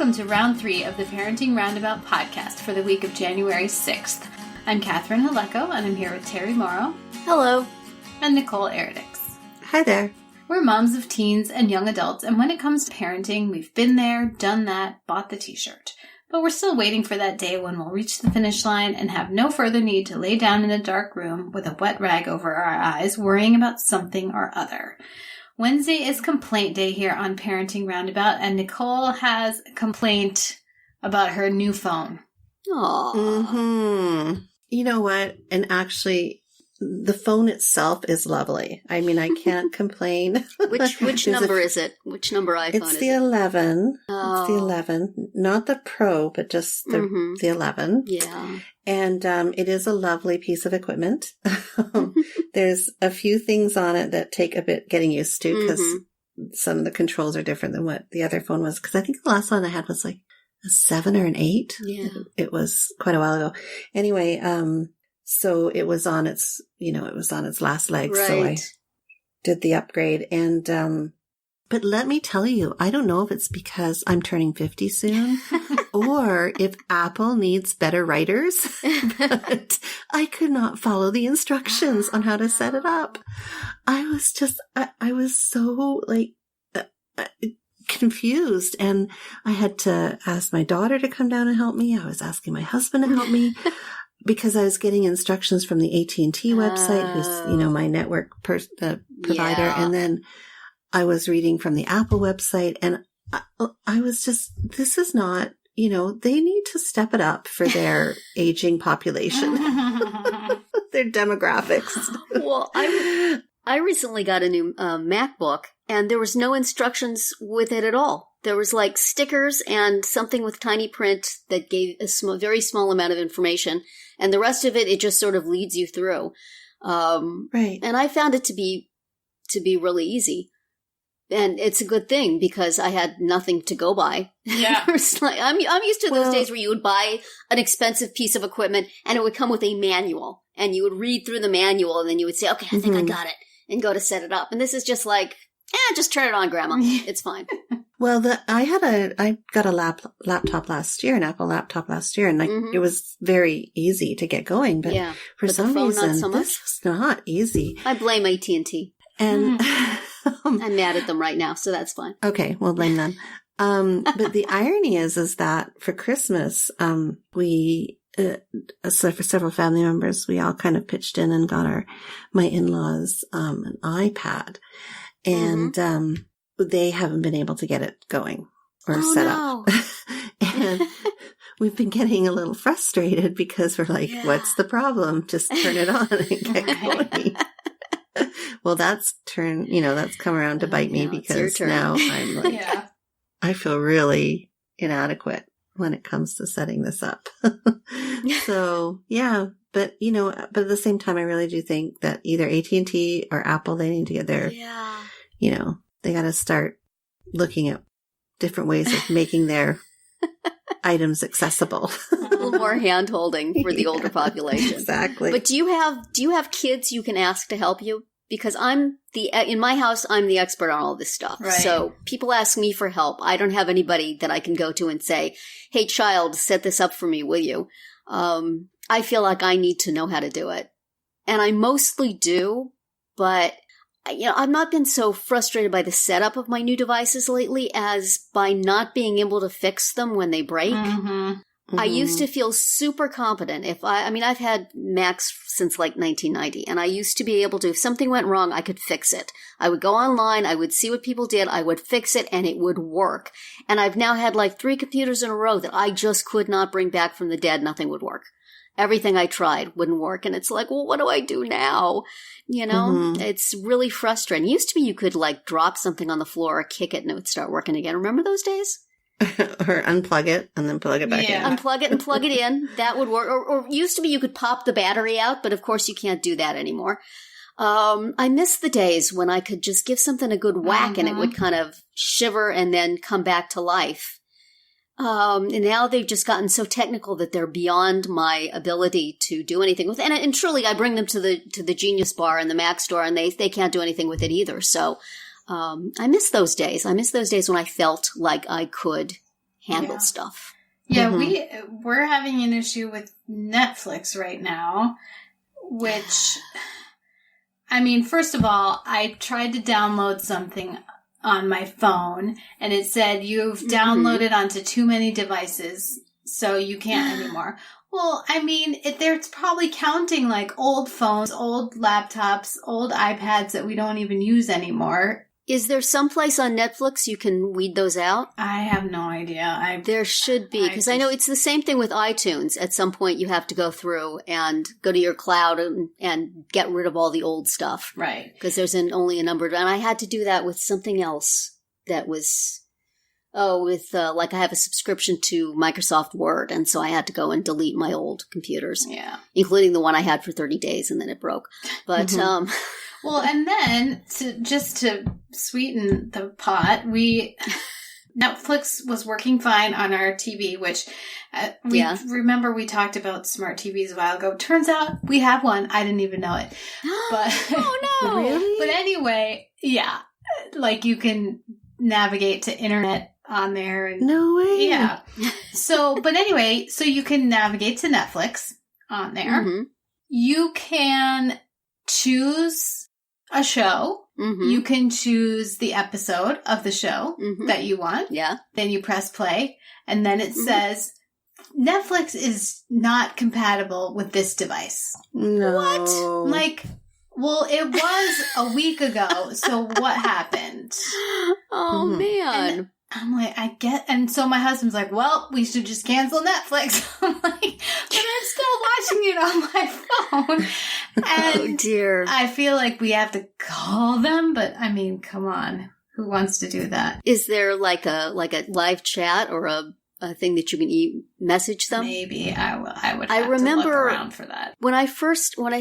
Welcome to round 3 of the Parenting Roundabout podcast for the week of January 6th. I'm Catherine Haleko, and I'm here with Terry Morrow. Hello. And Nicole Eridix. Hi there. We're moms of teens and young adults, and when it comes to parenting, we've been there, done that, bought the t-shirt. But we're still waiting for that day when we'll reach the finish line and have no further need to lay down in a dark room with a wet rag over our eyes, worrying about something or other. Wednesday is complaint day here on Parenting Roundabout, and Nicole has a complaint about her new phone. Aww. Mm-hmm. You know what? And actually, the phone itself is lovely. I mean, I can't complain. Which number is it? Which number iPhone is it? It's the 11. Oh. It's the 11. Not the Pro, but just the 11. Yeah. And it is a lovely piece of equipment. There's a few things on it that take a bit getting used to because some of the controls are different than what the other phone was. Because I think the last one I had was like a 7 or an 8. Yeah. It was quite a while ago. Anyway, so it was on its, it was on its last legs. Right. So I did the upgrade. And, but let me tell you, I don't know if it's because I'm turning 50 soon or if Apple needs better writers, but I could not follow the instructions on how to set it up. I was so confused, and I had to ask my daughter to come down and help me. I was asking my husband to help me. Because I was getting instructions from the AT&T website, who's, my network provider. Yeah. And then I was reading from the Apple website, and I was just, this is not, they need to step it up for their aging population, their demographics. Well, I recently got a new MacBook, and there was no instructions with it at all. There was like stickers and something with tiny print that gave a very small amount of information. And the rest of it just sort of leads you through. Right. And I found it to be really easy. And it's a good thing because I had nothing to go by. Yeah. I'm used to those days where you would buy an expensive piece of equipment and it would come with a manual. And you would read through the manual and then you would say, okay, I think I got it. And go to set it up. And this is just like, just turn it on, Grandma. It's fine. Well, I got a laptop last year, an Apple laptop last year, and it was very easy to get going. But for some reason, this was not easy. I blame AT&T. And I'm mad at them right now, so that's fine. Okay, we'll blame them. But the irony is that for Christmas, we, so for several family members, we all kind of pitched in and got my in-laws an iPad. And they haven't been able to get it going or set up. And we've been getting a little frustrated because we're like, what's the problem? Just turn it on and get going. Well, that's come around to bite me because now I'm like, I feel really inadequate when it comes to setting this up. So, but at the same time, I really do think that either AT&T or Apple, they need to get their, they got to start looking at different ways of making their items accessible. A little more hand-holding for the older population. Exactly. But do you have kids you can ask to help you? Because in my house, I'm the expert on all this stuff. Right. So people ask me for help. I don't have anybody that I can go to and say, hey, child, set this up for me, will you? I feel like I need to know how to do it. And I mostly do, but I've not been so frustrated by the setup of my new devices lately as by not being able to fix them when they break. I used to feel super competent I've had Macs since like 1990, and I used to be able to, if something went wrong, I could fix it. I would go online, I would see what people did, I would fix it, and it would work. And I've now had like 3 computers in a row that I just could not bring back from the dead. Nothing would work. Everything I tried wouldn't work. And it's like, well, what do I do now? It's really frustrating. It used to be you could like drop something on the floor or kick it and it would start working again. Remember those days? Or unplug it and then plug it back in. Unplug it and plug it in. That would work. Or used to be you could pop the battery out, but of course you can't do that anymore. I miss the days when I could just give something a good whack and it would kind of shiver and then come back to life. And now they've just gotten so technical that they're beyond my ability to do anything with. And truly, I bring them to the Genius Bar and the Mac store, and they can't do anything with it either. So I miss those days. I miss those days when I felt like I could handle Yeah. stuff. Yeah, Mhm. we're having an issue with Netflix right now, which, I mean, first of all, I tried to download something on my phone, and it said you've downloaded onto too many devices, so you can't anymore. Well, I mean, it's probably counting like old phones, old laptops, old iPads that we don't even use anymore. Is there some place on Netflix you can weed those out? I have no idea. There should be, because I know it's the same thing with iTunes. At some point, you have to go through and go to your cloud and get rid of all the old stuff. Right. Because there's only a number of, and I had to do that with something else that was, like I have a subscription to Microsoft Word, and so I had to go and delete my old computers, Yeah. including the one I had for 30 days, and then it broke. But, Well, and then to sweeten the pot, Netflix was working fine on our TV, which remember we talked about smart TVs a while ago. Turns out we have one. I didn't even know it. But oh no! Really? But anyway, yeah, like you can navigate to internet on there. And, No way. yeah. But anyway, so you can navigate to Netflix on there. Mhm. You can choose a show. Mhm. You can choose the episode of the show Mhm. that you want. Yeah. Then you press play, and then it says Netflix is not compatible with this device. No. What? Like, well, it was a week ago, so what happened? Oh Mhm. man. I'm like, and so my husband's like, well, we should just cancel Netflix. I'm like, but I'm still watching it on my phone. Oh And dear. I feel like we have to call them, but I mean, come on. Who wants to do that? Is there like a live chat or a thing that you can message them? Maybe I would I have to remember- look around for that. When I first got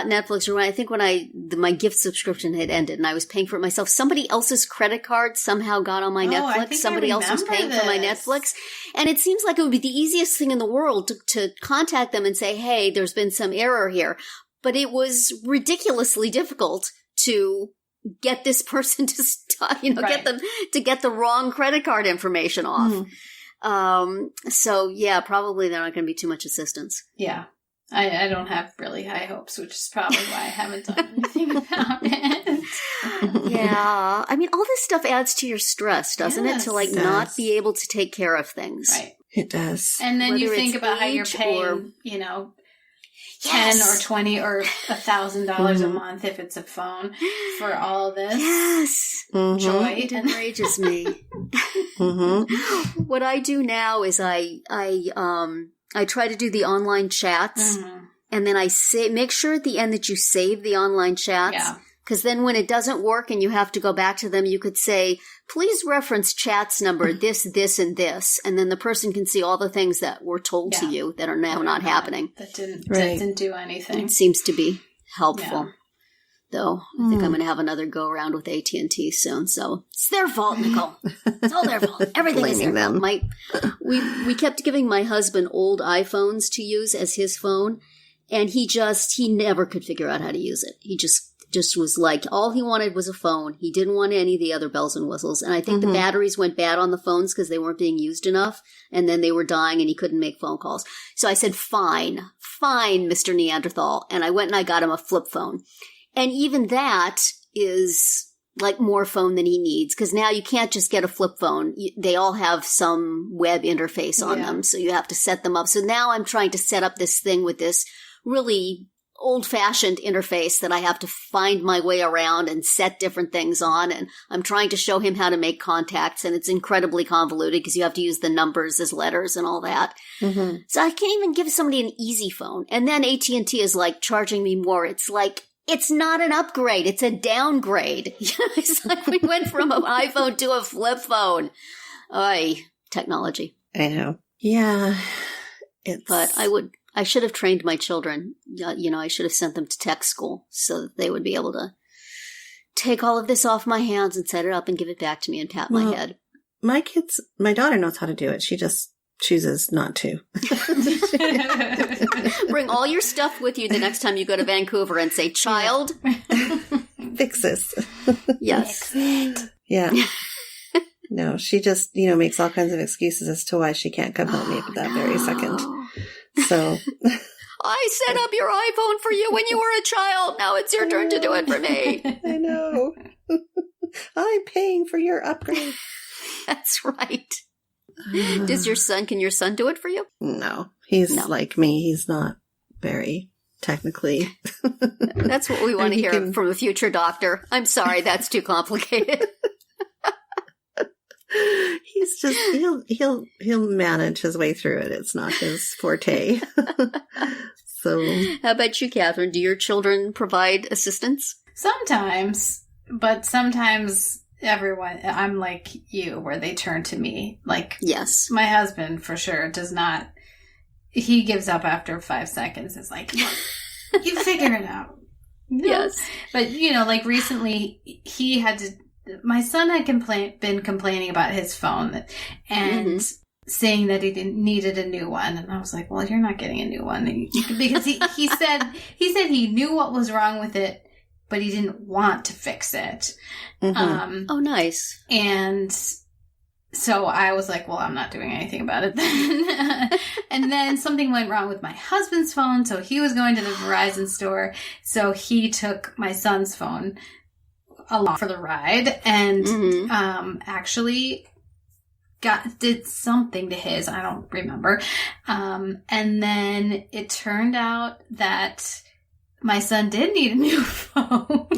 Netflix, or when my gift subscription had ended and I was paying for it myself, somebody else's credit card somehow got on my Oh, I Netflix. think I Somebody else was remember paying for my this. Netflix. And it seems like it would be the easiest thing in the world to contact them and say, hey, there's been some error here. But it was ridiculously difficult to get this person to stop, get Right. them to get the wrong credit card information off. Mhm. So yeah, probably they're not going to be too much assistance. Yeah. I don't have really high hopes, which is probably why I haven't done anything about it. Yeah. I mean, all this stuff adds to your stress, doesn't it? To Yes. It not does. be able to take care of things. Right. It does. And then you Whether think it's about how you're age paying, or- $10 Yes. or $20 or $1,000 a Mhm. month if it's a phone for all this Yes. Mhm. joy. It And enrages me. Mhm. What I do now is I try to do the online chats, Mhm. and then I make sure at the end that you save the online chats. Yeah. Because then when it doesn't work and you have to go back to them, you could say, please reference chats number this, this, and this. And then the person can see all the things that were told to Yeah. you that are now not happening. That didn't Right. do anything. It seems to be helpful. Yeah. Though I think I'm going to have another go around with AT&T soon. So it's their fault, Nicole. It's all their fault. Everything is their Blaming fault. We kept giving my husband old iPhones to use as his phone, and he never could figure out how to use it. He just was like, all he wanted was a phone. He didn't want any of the other bells and whistles. And I think the batteries went bad on the phones because they weren't being used enough. And then they were dying and he couldn't make phone calls. So I said, fine, Mr. Neanderthal. And I went and I got him a flip phone. And even that is like more phone than he needs, because now you can't just get a flip phone. They all have some web interface on Yeah. them. So you have to set them up. So now I'm trying to set up this thing with this really old-fashioned interface that I have to find my way around and set different things on. And I'm trying to show him how to make contacts, and it's incredibly convoluted because you have to use the numbers as letters and all that. Mhm. So I can't even give somebody an easy phone. And then AT&T is like charging me more. It's like, it's not an upgrade. It's a downgrade. It's like we went from an iPhone to a flip phone. Oy, technology. I know. Yeah. But I should have trained my children. I should have sent them to tech school so that they would be able to take all of this off my hands and set it up and give it back to me and pat my Well, head. my daughter knows how to do it. She just chooses not to. Bring all your stuff with you the next time you go to Vancouver and say, child. Fix this. Yes. Yeah. No, she just, makes all kinds of excuses as to why she can't come help me at that very second. So I set up your iPhone for you when you were a child. Now it's your turn to do it for me. I know. I'm paying for your upgrade. That's right. Can your son do it for you? No, he's like me. He's not very technically. That's what we want to hear from a future doctor. I'm sorry, that's too complicated. He's just he'll manage his way through it. It's not his forte. So, how about you, Catherine? Do your children provide assistance? Sometimes, but sometimes I'm like you, where they turn to me. Like, yes, my husband for sure does not. He gives up after 5 seconds. It's like, you figure it out. Yes, but like recently, he had to. My son had been complaining about his phone and saying that he needed a new one, and I was like, "Well, you're not getting a new one," because he said he knew what was wrong with it, but he didn't want to fix it. Oh, nice. And so I was like, "Well, I'm not doing anything about it then." And then something went wrong with my husband's phone, so he was going to the Verizon store, so he took my son's phone along for the ride, and actually did something to his. I don't remember. And then it turned out that my son did need a new phone.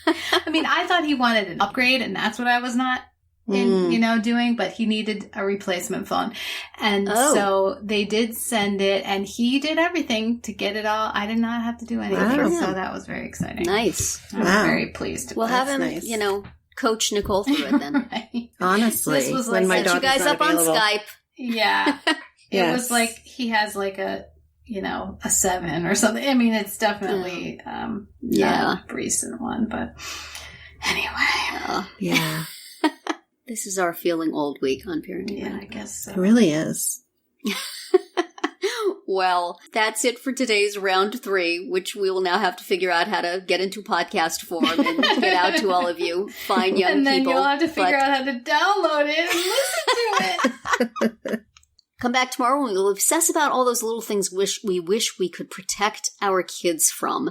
I mean, I thought he wanted an upgrade, and that's what I was not doing, but he needed a replacement phone. And so they did send it, and he did everything to get it all. I did not have to do anything. Wow. So that was very exciting. Nice. I was very pleased. We'll have him, nice. Coach Nicole through it then. Right. Honestly, This was when my Set you daughter's guys not up on available. Skype. Yeah. It was like he has like a 7 or something. I mean, it's definitely not a recent one, but anyway. Yeah. This is our feeling old week on Parenting. Yeah, I guess so. It really is. Well, that's it for today's round 3, which we will now have to figure out how to get into podcast form and get out to all of you fine young people. And then you'll have to figure out how to download it and listen to it. Come back tomorrow and we'll obsess about all those little things we wish we could protect our kids from,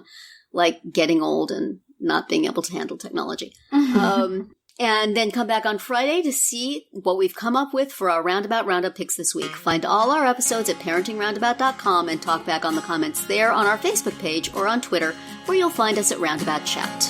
like getting old and not being able to handle technology. And then come back on Friday to see what we've come up with for our Roundabout Roundup picks this week. Find all our episodes at parentingroundabout.com and talk back on the comments there on our Facebook page or on Twitter, where you'll find us at Roundabout Chat.